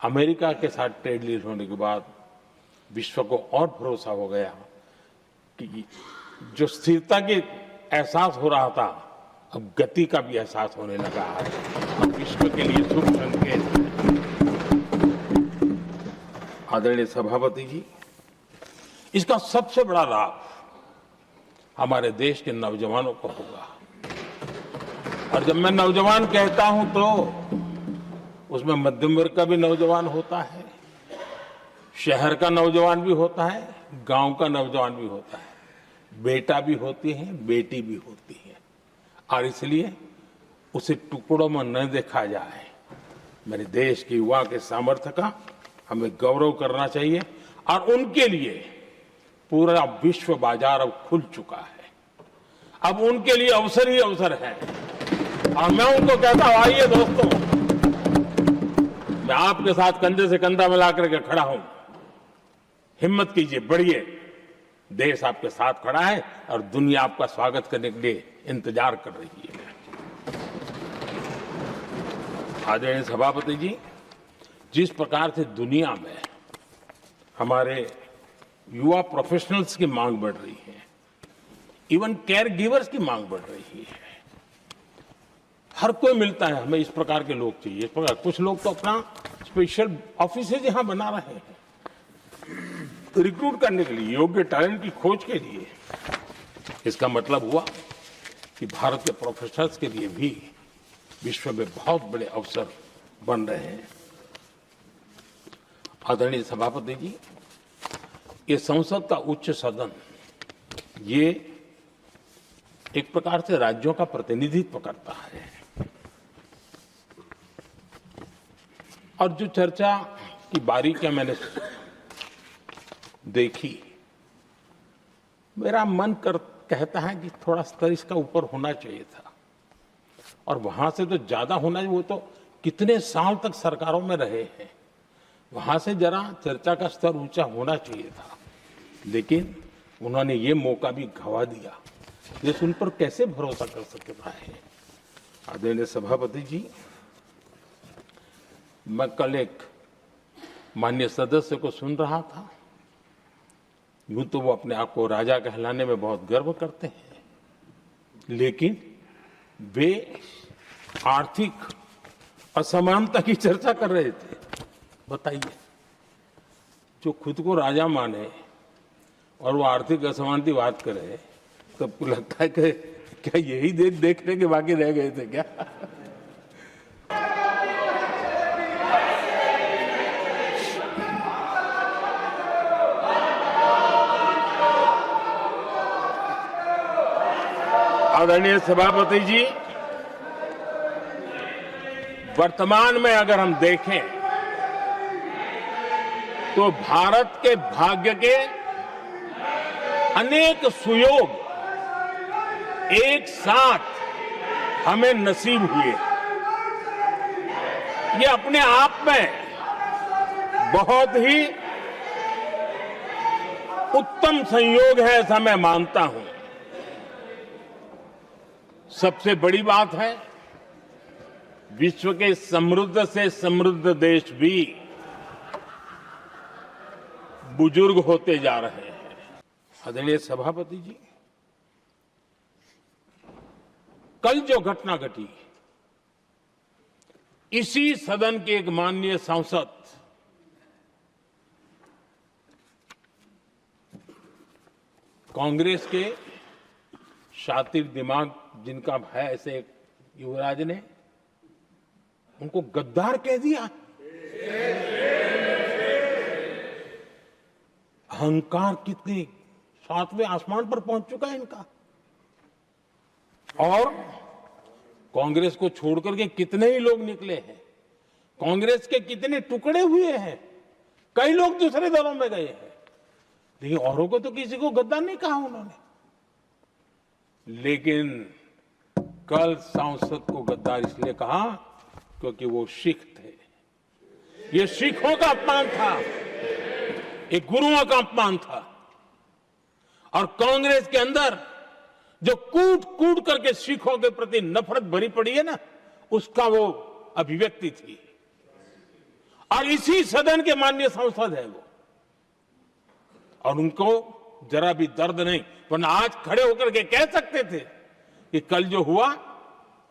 America के साथ trade deal होने के बाद विश्व को और भरोसा हो गया कि जो स्थिरता की एहसास हो रहा था, अब गति का भी एहसास होने लगा है। अब विश्व के लिए शुभ संकेत। आदरणीय सभापति जी, इसका सबसे बड़ा लाभ हमारे देश के नौजवानों को होगा। और जब मैं नौजवान कहता हूं तो उसमें मध्यम वर्ग का भी नौजवान होता है, शहर का नौजवान भी होता है, गांव का नौजवान भी होता है, बेटा भी होती है, बेटी भी होती है। और इसलिए उसे टुकड़ों में न देखा जाए। मेरे देश के युवा के सामर्थ्य का हमें गौरव करना चाहिए और उनके लिए पूरा विश्व बाजार अब खुल चुका है। अब उनके लिए अवसर ही अवसर है। और मैं उनको कहता हूं, आइए दोस्तों, मैं आपके साथ कंधे से कंधा मिलाकर के खड़ा हूं। हिम्मत कीजिए, बढ़िए। देश आपके साथ खड़ा है और दुनिया आपका स्वागत करने के लिए इंतजार कर रही है। आदरणीय सभापति जी, जिस प्रकार से दुनिया में हमारे युवा प्रोफेशनल्स की मांग बढ़ रही है, इवन केयर गिवर्स की मांग बढ़ रही है, हर कोई मिलता है हमें इस प्रकार के लोग चाहिए। इस प्रकार कुछ लोग तो अपना स्पेशल ऑफिस यहां बना रहे हैं रिक्रूट करने के लिए, योग्य टैलेंट की खोज के लिए। इसका मतलब हुआ कि भारत के प्रोफेशनल्स के लिए भी विश्व में बहुत बड़े अवसर बन रहे हैं। आदरणीय सभापति जी, ये संसद का उच्च सदन, ये एक प्रकार से राज्यों का प्रतिनिधित्व करता है। और जो चर्चा की बारीकियां मैंने देखी, मेरा मन कहता है कि थोड़ा स्तर इसका ऊपर होना चाहिए था। और वहां से तो ज्यादा होना चाहिए। वो तो कितने साल तक सरकारों में रहे हैं, वहां से जरा चर्चा का स्तर ऊंचा होना चाहिए था। लेकिन उन्होंने ये मौका भी गंवा दिया। देश उन पर कैसे भरोसा कर सकता है। आदरणीय सभापति जी, मैं कल एक माननीय सदस्य को सुन रहा था। यूं तो वो अपने आप को राजा कहलाने में बहुत गर्व करते हैं, लेकिन वे आर्थिक असमानता की चर्चा कर रहे थे। बताइए, जो खुद को राजा माने और वो आर्थिक असमानता की बात करे, तो आपको लगता है कि क्या यही देखने के बाकी रह गए थे क्या? आदरणीय सभापति जी, वर्तमान में अगर हम देखें तो भारत के भाग्य के अनेक सुयोग एक साथ हमें नसीब हुए। ये अपने आप में बहुत ही उत्तम संयोग है, ऐसा मैं मानता हूं। सबसे बड़ी बात है, विश्व के समृद्ध से समृद्ध देश भी बुजुर्ग होते जा रहे हैं। आदरणीय सभापति जी, कल जो घटना घटी, इसी सदन के एक माननीय सांसद कांग्रेस के शातिर दिमाग जिनका है, ऐसे एक युवराज ने उनको गद्दार कह दिया। अहंकार कितनी सातवें आसमान पर पहुंच चुका है इनका। और कांग्रेस को छोड़कर के कितने ही लोग निकले हैं, कांग्रेस के कितने टुकड़े हुए हैं, कई लोग दूसरे दलों में गए हैं, लेकिन औरों को तो किसी को गद्दार नहीं कहा उन्होंने। लेकिन कल सांसद को गद्दार इसलिए कहा क्योंकि वो सिख थे। ये सिखों का अपमान था, ये गुरुओं का अपमान था। और कांग्रेस के अंदर जो कूट कूट करके सिखों के प्रति नफरत भरी पड़ी है ना, उसका वो अभिव्यक्ति थी। और इसी सदन के माननीय सांसद है वो, और उनको जरा भी दर्द नहीं, वरना आज खड़े होकर के कह सकते थे कि कल जो हुआ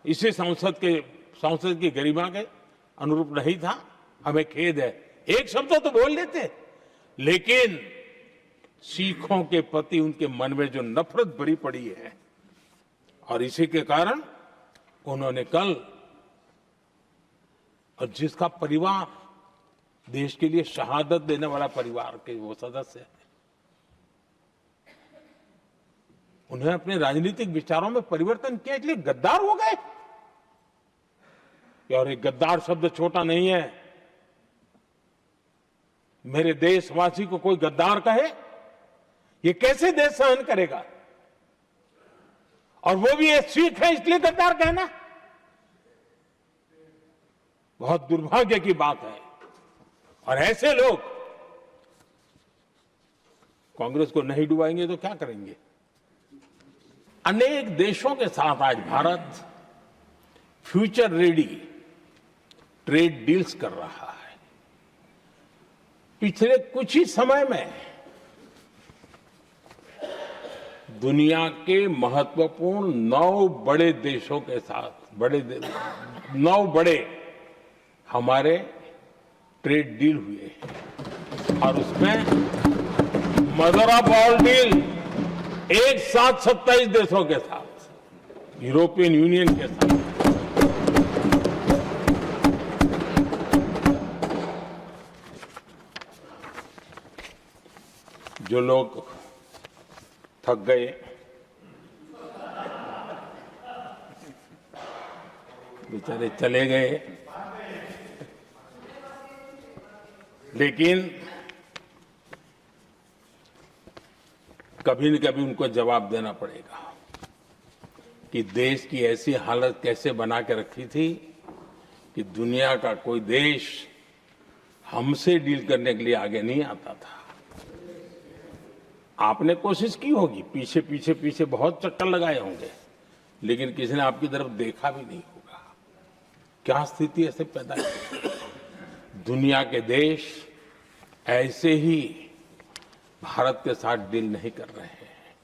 इसी सांसद की गरिमा के अनुरूप नहीं था, हमें खेद है, एक शब्द तो बोल लेते। लेकिन सिखों के प्रति उनके मन में जो नफरत भरी पड़ी है, और इसी के कारण उन्होंने कल, और जिसका परिवार देश के लिए शहादत देने वाला परिवार के वो सदस्य है, उन्हें अपने राजनीतिक विचारों में परिवर्तन किया, इसलिए गद्दार हो गए। और एक गद्दार शब्द छोटा नहीं है। मेरे देशवासी को कोई गद्दार कहे, ये कैसे देश सहन करेगा? और वो भी एक सिख है इसलिए गद्दार कहना बहुत दुर्भाग्य की बात है। और ऐसे लोग कांग्रेस को नहीं डुबाएंगे तो क्या करेंगे? अनेक देशों के साथ आज Bharat future ready trade deals कर रहा है। पिछले कुछ ही समय में दुनिया के महत्वपूर्ण 9 बड़े देशों के साथ 9 बड़े हमारे ट्रेड डील हुए हैं, और उसमें मदर ऑफ ऑल डील एक साथ 27 देशों के साथ, यूरोपियन यूनियन के साथ। जो लोग थक गए, बेचारे चले गए, लेकिन कभी न कभी उनको जवाब देना पड़ेगा कि देश की ऐसी हालत कैसे बना के रखी थी कि दुनिया का कोई देश हमसे डील करने के लिए आगे नहीं आता था। आपने कोशिश की होगी, पीछे बहुत चक्कर लगाए होंगे, लेकिन किसी ने आपकी तरफ देखा भी नहीं होगा। क्या स्थिति ऐसे पैदा की? दुनिया के देश ऐसे ही भारत के साथ डील नहीं कर रहे हैं।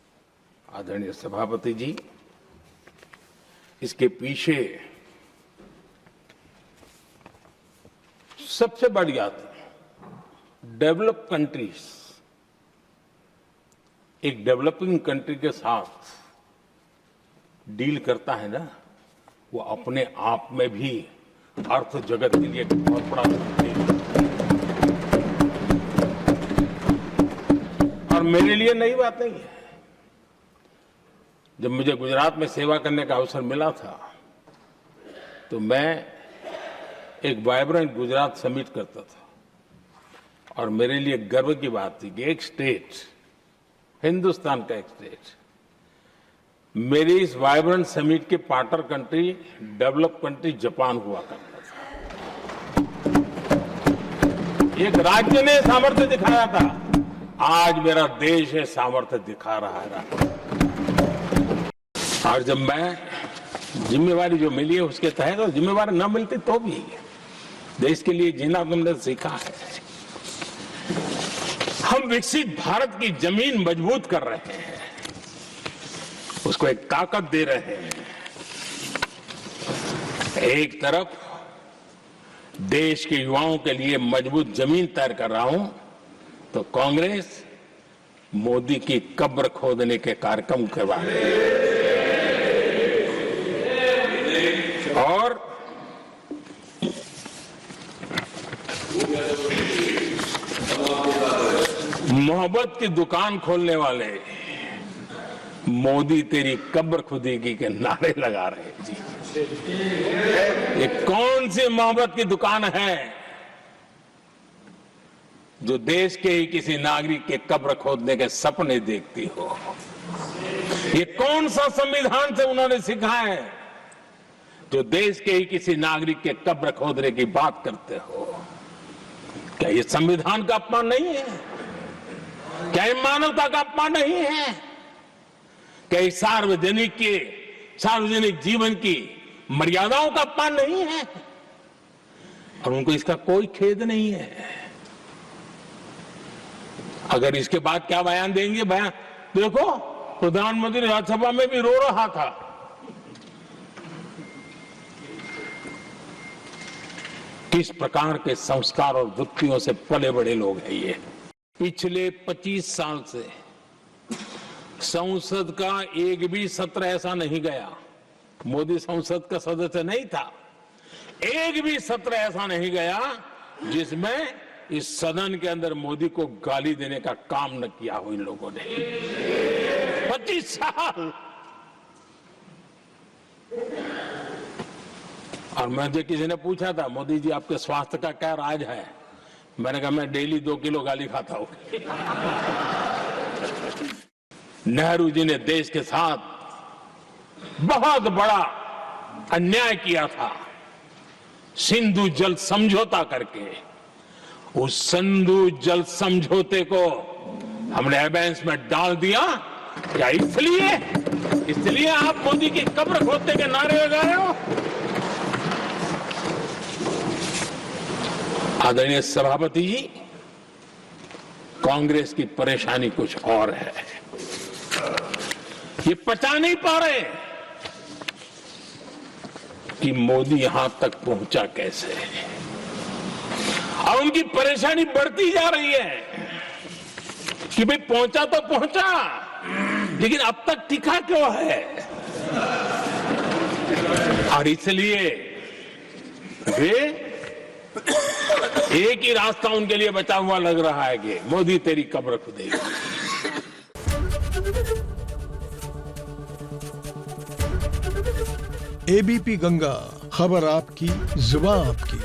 आदरणीय सभापति जी, इसके पीछे सबसे बड़ी बात, डेवलप कंट्रीज एक डेवलपिंग कंट्री के साथ डील करता है ना, वो अपने आप में भी अर्थ जगत के लिए बहुत बड़ा डील। और मेरे लिए नई बात नहीं है। जब मुझे गुजरात में सेवा करने का अवसर मिला था, तो मैं एक वाइब्रेंट गुजरात समिट करता था, और मेरे लिए गर्व की बात थी कि एक स्टेट, हिंदुस्तान का एक स्टेट, मेरी इस वाइब्रेंट समिट के partner country, develop country Japan हुआ करता था। एक राज्य ने सामर्थ्य दिखाया था, आज मेरा देश है सामर्थ्य दिखा रहा है। और जब मैं जिम्मेवारी जो मिली है उसके तहत, तो जिम्मेवारी न मिलती तो भी देश के लिए जीना तुमने सीखा है। हम विकसित भारत की जमीन मजबूत कर रहे हैं, उसको एक ताकत दे रहे हैं। एक तरफ देश के युवाओं के लिए मजबूत जमीन तैयार कर रहा हूं, तो कांग्रेस मोदी की कब्र खोदने के कार्यक्रम करवा रही है। और मोहब्बत की दुकान खोलने वाले मोदी तेरी कब्र खुदेगी के नारे लगा रहे हैं जी। ये कौन सी मोहब्बत की दुकान है जो देश के ही किसी नागरिक के कब्र खोदने के सपने देखती हो? ये कौन सा संविधान से उन्होंने सीखा है जो देश के ही किसी नागरिक के कब्र खोदने की बात करते हो? क्या ये संविधान का अपमान नहीं है? क्या ये मानवता का अपमान नहीं है? क्या ये सार्वजनिक जीवन की मर्यादाओं का अपमान नहीं है? और उनको इसका कोई खेद नहीं है। अगर इसके बाद क्या बयान देंगे, बयान देखो, प्रधानमंत्री राज्यसभा में भी रो रहा था। किस प्रकार के संस्कार और वृत्तियों से पले बड़े लोग हैं ये। पिछले 25 साल से संसद का एक भी सत्र ऐसा नहीं गया, मोदी संसद का सदस्य नहीं था, एक भी सत्र ऐसा नहीं गया जिसमें इस सदन के अंदर मोदी को गाली देने का काम न किया हो इन लोगों ने। 25 साल। और मुझे किसी ने पूछा था, मोदी जी आपके स्वास्थ्य का क्या राज है? मैंने कहा, मैं डेली 2 किलो गाली खाता हूं। नेहरू जी ने देश के साथ बहुत बड़ा अन्याय किया था, सिंधु जल समझौता करके। उस सिंधु जल समझौते को हमने एबेंस में डाल दिया। क्या इसलिए आप मोदी की कब्र खोदने के नारे लगा रहे हो? आदरणीय सभापति जी, कांग्रेस की परेशानी कुछ और है। ये पचा नहीं पा रहे कि मोदी यहां तक पहुंचा कैसे, और उनकी परेशानी बढ़ती जा रही है कि भाई पहुंचा तो पहुंचा, लेकिन अब तक टिका क्यों है? और इसलिए वे एक ही रास्ता उनके लिए बचा हुआ लग रहा है कि मोदी तेरी कब्र खुदेगी। एबीपी गंगा, खबर आपकी, जुबान आपकी।